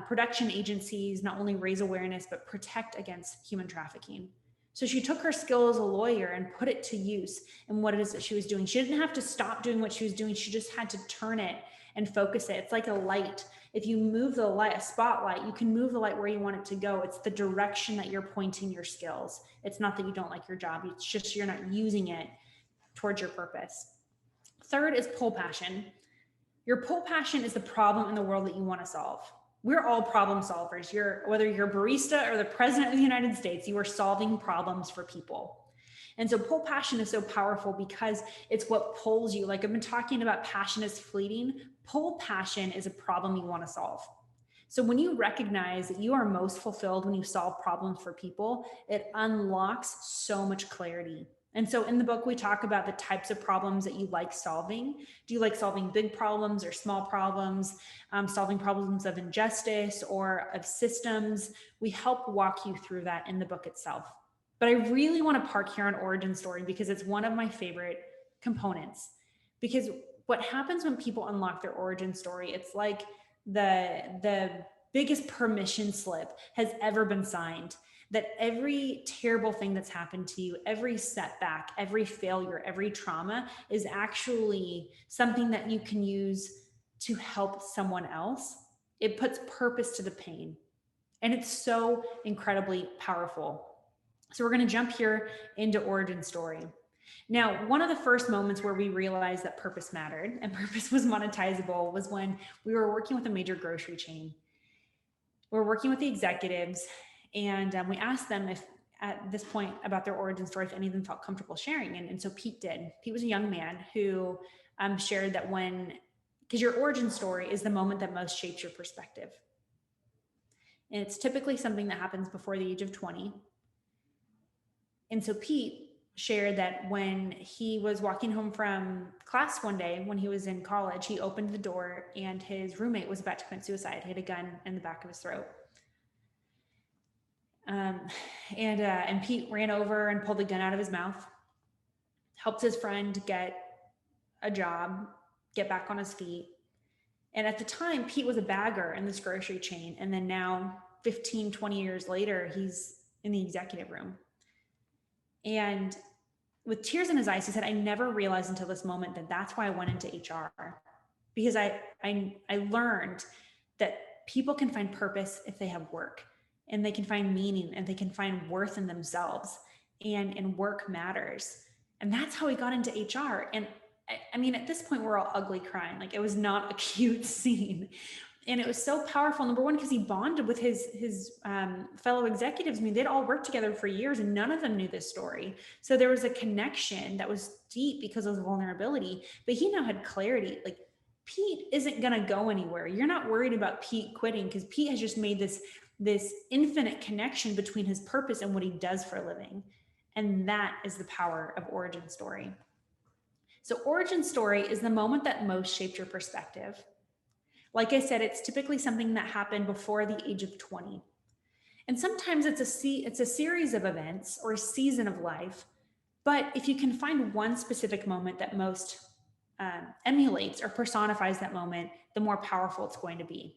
production agencies not only raise awareness, but protect against human trafficking. So she took her skill as a lawyer and put it to use in what it is that she was doing. She didn't have to stop doing what she was doing. She just had to turn it and focus it. It's like a light. If you move the light, a spotlight, you can move the light where you want it to go. It's the direction that you're pointing your skills. It's not that you don't like your job. It's just you're not using it towards your purpose. Third is pull passion. Your pull passion is the problem in the world that you want to solve. We're all problem solvers. Whether you're a barista or the president of the United States, you are solving problems for people. And so pull passion is so powerful because it's what pulls you. Like I've been talking about, passion is fleeting. Pull passion is a problem you want to solve. So when you recognize that you are most fulfilled when you solve problems for people, it unlocks so much clarity. And so in the book, we talk about the types of problems that you like solving. Do you like solving big problems or small problems, solving problems of injustice or of systems? We help walk you through that in the book itself. But I really want to park here on origin story because it's one of my favorite components. Because what happens when people unlock their origin story, it's like the biggest permission slip has ever been signed. That every terrible thing that's happened to you, every setback, every failure, every trauma is actually something that you can use to help someone else. It puts purpose to the pain. And it's so incredibly powerful. So we're going to jump here into origin story. Now, one of the first moments where we realized that purpose mattered and purpose was monetizable was when we were working with a major grocery chain. We were working with the executives, and we asked them if at this point about their origin story, if any of them felt comfortable sharing. And so Pete did. Pete was a young man who shared that because your origin story is the moment that most shapes your perspective. And it's typically something that happens before the age of 20. And so Pete shared that when he was walking home from class one day, when he was in college, he opened the door and his roommate was about to commit suicide. He had a gun in the back of his throat. And Pete ran over and pulled the gun out of his mouth, helped his friend get a job, get back on his feet. And at the time, Pete was a bagger in this grocery chain. And then now 15, 20 years later, he's in the executive room. And with tears in his eyes, he said, I never realized until this moment that that's why I went into HR, because I learned that people can find purpose if they have work, and they can find meaning, and they can find worth in themselves. and work matters. And that's how he got into HR. And I mean, at this point, we're all ugly crying. Like, it was not a cute scene. And it was so powerful. Number one, because he bonded with his fellow executives. I mean, they'd all worked together for years and none of them knew this story. So there was a connection that was deep because of the vulnerability, but he now had clarity. Like, Pete isn't going to go anywhere. You're not worried about Pete quitting because Pete has just made this infinite connection between his purpose and what he does for a living. And that is the power of origin story. So origin story is the moment that most shaped your perspective. Like I said, it's typically something that happened before the age of 20. And sometimes it's a series of events or a season of life. But if you can find one specific moment that most emulates or personifies that moment, the more powerful it's going to be.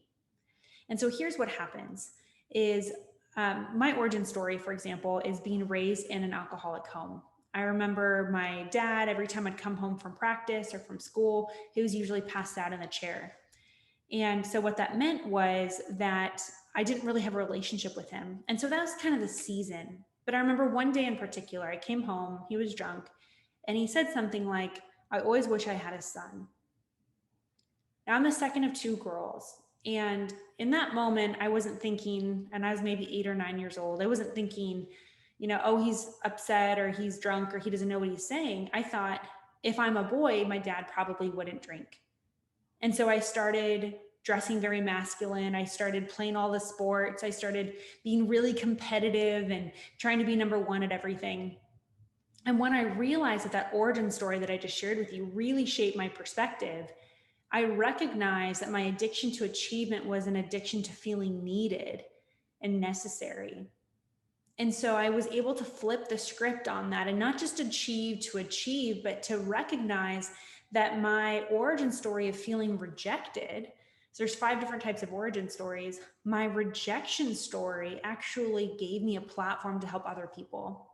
And so here's what happens is my origin story, for example, is being raised in an alcoholic home. I remember my dad, every time I'd come home from practice or from school, he was usually passed out in the chair. And so what that meant was that I didn't really have a relationship with him. And so that was kind of the season. But I remember one day in particular, I came home, he was drunk, and he said something like, "I always wish I had a son." Now, I'm the second of two girls. And in that moment, I wasn't thinking, and I was maybe 8 or 9 years old, I wasn't thinking, oh, he's upset or he's drunk or he doesn't know what he's saying. I thought, if I'm a boy, my dad probably wouldn't drink. And so I started dressing very masculine. I started playing all the sports. I started being really competitive and trying to be number one at everything. And when I realized that origin story that I just shared with you really shaped my perspective, I recognized that my addiction to achievement was an addiction to feeling needed and necessary. And so I was able to flip the script on that and not just achieve to achieve, but to recognize that my origin story of feeling rejected, so there's 5 different types of origin stories. My rejection story actually gave me a platform to help other people.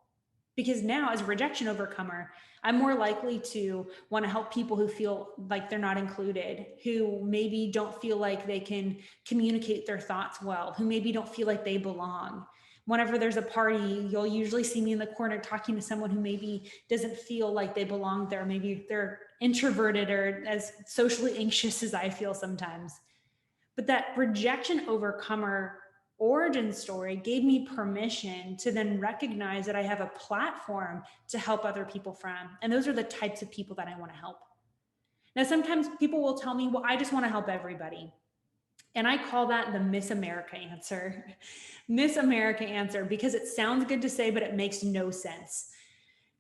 Because now, as a rejection overcomer, I'm more likely to want to help people who feel like they're not included, who maybe don't feel like they can communicate their thoughts well, who maybe don't feel like they belong. Whenever there's a party, you'll usually see me in the corner talking to someone who maybe doesn't feel like they belong there. Maybe they're introverted or as socially anxious as I feel sometimes. But that rejection overcomer origin story gave me permission to then recognize that I have a platform to help other people from. And those are the types of people that I want to help. Now, sometimes people will tell me, well, I just want to help everybody. And I call that the Miss America answer. Miss America answer, because it sounds good to say, but it makes no sense.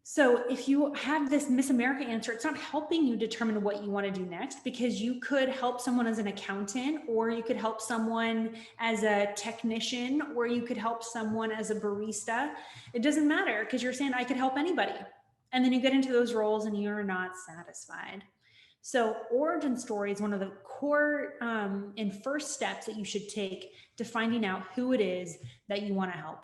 So if you have this Miss America answer, it's not helping you determine what you want to do next, because you could help someone as an accountant, or you could help someone as a technician, or you could help someone as a barista. It doesn't matter, because you're saying I could help anybody. And then you get into those roles and you're not satisfied. So origin story is one of the core and first steps that you should take to finding out who it is that you want to help.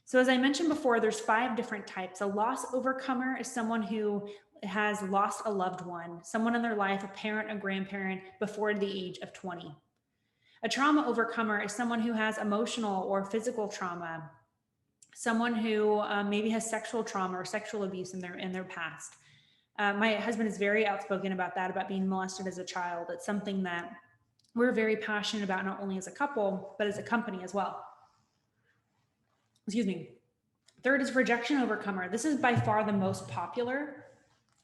So as I mentioned before, there's 5 different types. A loss overcomer is someone who has lost a loved one, someone in their life, a parent, a grandparent, before the age of 20. A trauma overcomer is someone who has emotional or physical trauma, someone who maybe has sexual trauma or sexual abuse in their past. My husband is very outspoken about that, about being molested as a child. It's something that we're very passionate about, not only as a couple, but as a company as well. Excuse me. Third is rejection overcomer. This is by far the most popular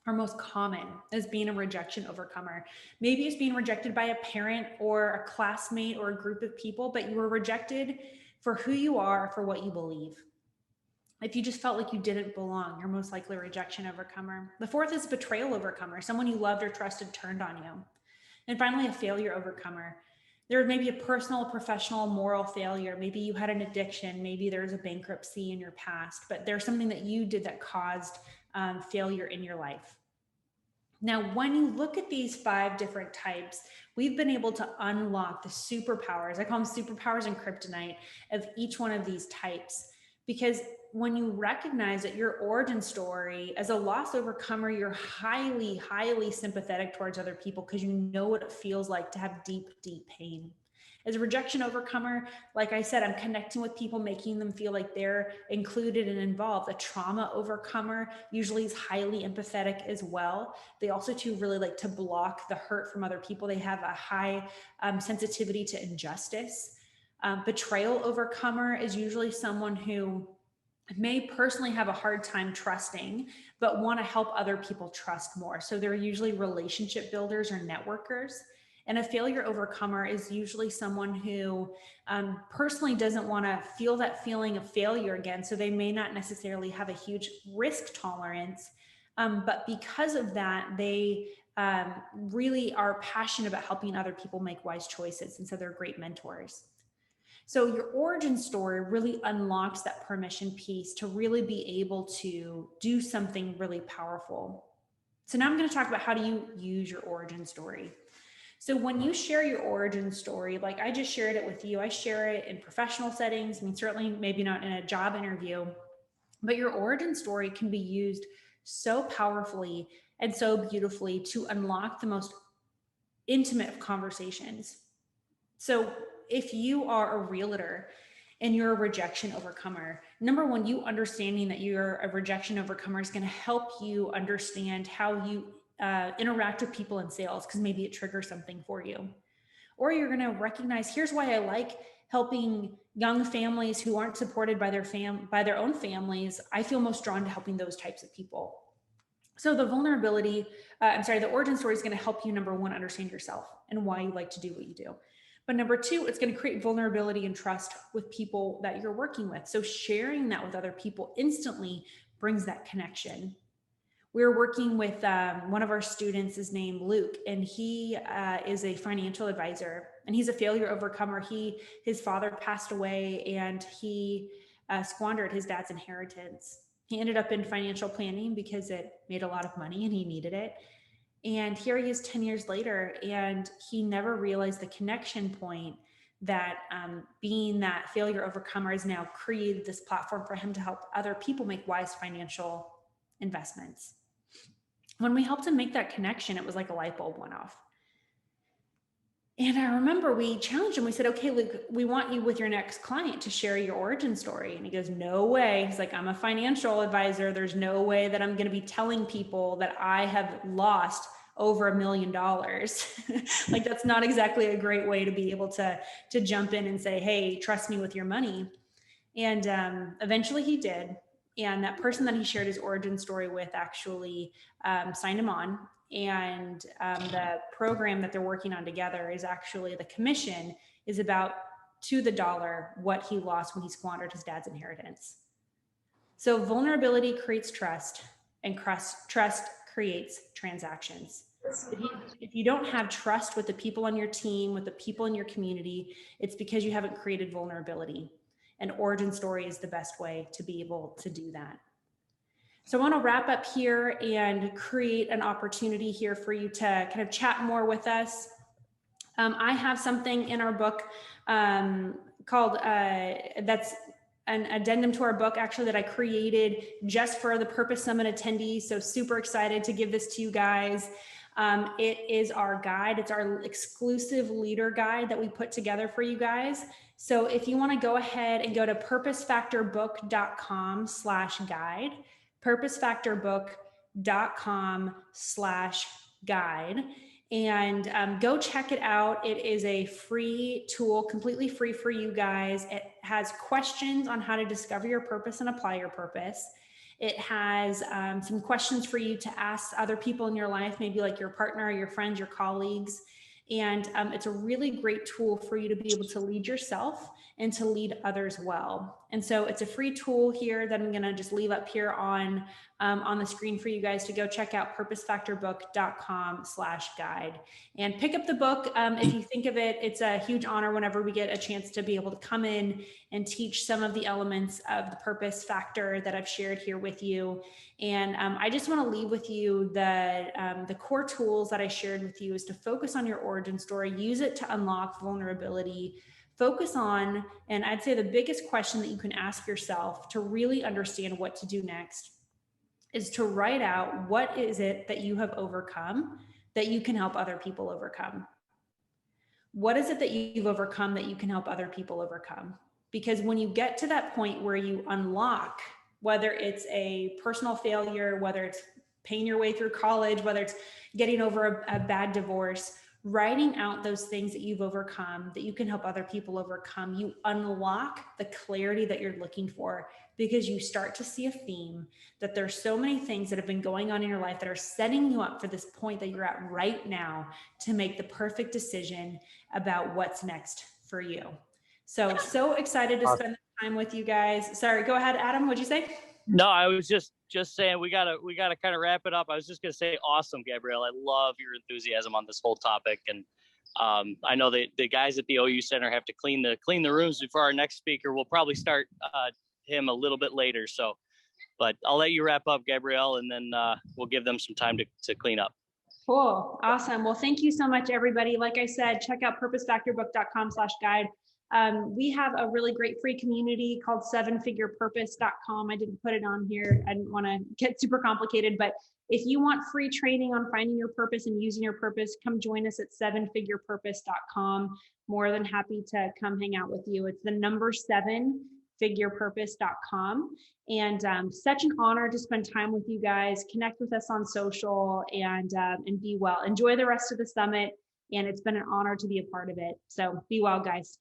or most common as being a rejection overcomer. Maybe it's being rejected by a parent or a classmate or a group of people, but you were rejected for who you are, for what you believe. If you just felt like you didn't belong, you're most likely a rejection overcomer. The fourth is betrayal overcomer, someone you loved or trusted turned on you. And finally, a failure overcomer. There may be a personal, professional, moral failure. Maybe you had an addiction. Maybe there's a bankruptcy in your past, but there's something that you did that caused failure in your life. Now, when you look at these 5 different types, we've been able to unlock the superpowers. I call them superpowers and kryptonite of each one of these types, because when you recognize that your origin story as a loss overcomer, you're highly, highly sympathetic towards other people because you know what it feels like to have deep, deep pain. As a rejection overcomer, like I said, I'm connecting with people, making them feel like they're included and involved. A trauma overcomer usually is highly empathetic as well. They also too really like to block the hurt from other people. They have a high sensitivity to injustice. Betrayal overcomer is usually someone who may personally have a hard time trusting, but want to help other people trust more. So they're usually relationship builders or networkers. And a failure overcomer is usually someone who personally doesn't want to feel that feeling of failure again. So they may not necessarily have a huge risk tolerance, but because of that, they really are passionate about helping other people make wise choices. And so they're great mentors. So your origin story really unlocks that permission piece to really be able to do something really powerful. So now I'm going to talk about how do you use your origin story. So when you share your origin story, like I just shared it with you, I share it in professional settings. I mean, certainly maybe not in a job interview, but your origin story can be used so powerfully and so beautifully to unlock the most intimate of conversations. So if you are a realtor and you're a rejection overcomer, number one, you understanding that you're a rejection overcomer is going to help you understand how you interact with people in sales, because maybe it triggers something for you. Or you're going to recognize, here's why I like helping young families who aren't supported by their own families. I feel most drawn to helping those types of people. So the the origin story is going to help you, number one, understand yourself and why you like to do what you do. But number two, it's going to create vulnerability and trust with people that you're working with. So sharing that with other people instantly brings that connection. We're working with one of our students, his name Luke, and he is a financial advisor, and he's a failure overcomer. His father passed away, and he squandered his dad's inheritance. He ended up in financial planning because it made a lot of money and he needed it. And here he is 10 years later, and he never realized the connection point that being that failure overcomer has now created this platform for him to help other people make wise financial investments. When we helped him make that connection, it was like a light bulb went off. And I remember we challenged him. We said, okay, Luke, we want you with your next client to share your origin story. And he goes, no way. He's like, I'm a financial advisor. There's no way that I'm going to be telling people that I have lost over $1 million. Like, that's not exactly a great way to be able to jump in and say, hey, trust me with your money. And eventually he did. And that person that he shared his origin story with actually signed him on. And the program that they're working on together is actually, the commission is about to the dollar what he lost when he squandered his dad's inheritance. So vulnerability creates trust, and trust creates transactions. If you don't have trust with the people on your team, with the people in your community, it's because you haven't created vulnerability. And origin story is the best way to be able to do that. So I want to wrap up here and create an opportunity here for you to kind of chat more with us. I have something in our book called, that's an addendum to our book actually that I created just for the Purpose Summit attendees. So super excited to give this to you guys. It is our guide. It's our exclusive leader guide that we put together for you guys. So if you want to go ahead and go to purposefactorbook.com/guide, purposefactorbook.com/guide, and go check it out. It is a free tool, completely free for you guys. It has questions on how to discover your purpose and apply your purpose. It has some questions for you to ask other people in your life, maybe like your partner, your friends, your colleagues. And it's a really great tool for you to be able to lead yourself and to lead others well. And so it's a free tool here that I'm going to just leave up here on the screen for you guys to go check out, purposefactorbook.com/guide, and pick up the book. If you think of it, it's a huge honor whenever we get a chance to be able to come in and teach some of the elements of the purpose factor that I've shared here with you. And I just want to leave with you the core tools that I shared with you is to focus on your origin story, use it to unlock vulnerability, focus on, and I'd say the biggest question that you can ask yourself to really understand what to do next is to write out what is it that you have overcome that you can help other people overcome. What is it that you've overcome that you can help other people overcome? Because when you get to that point where you unlock, whether it's a personal failure, whether it's paying your way through college, whether it's getting over a bad divorce, writing out those things that you've overcome, that you can help other people overcome, you unlock the clarity that you're looking for, because you start to see a theme that there's so many things that have been going on in your life that are setting you up for this point that you're at right now to make the perfect decision about what's next for you. So excited to spend time with you guys. Sorry, go ahead, Adam. What'd you say? No, I was just saying we gotta kind of wrap it up. I was just gonna say, awesome, Gabrielle. I love your enthusiasm on this whole topic, and I know the guys at the OU Center have to clean the rooms before our next speaker. We'll probably start him a little bit later. So, but I'll let you wrap up, Gabrielle, and then we'll give them some time to clean up. Cool. Awesome. Well, thank you so much, everybody. Like I said, check out purposefactorbook.com/guide. We have a really great free community called sevenfigurepurpose.com. I didn't put it on here. I didn't want to get super complicated, but if you want free training on finding your purpose and using your purpose, come join us at sevenfigurepurpose.com. More than happy to come hang out with you. It's the number 7figurepurpose.com. And such an honor to spend time with you guys. Connect with us on social and be well. Enjoy the rest of the summit. And it's been an honor to be a part of it. So be well, guys.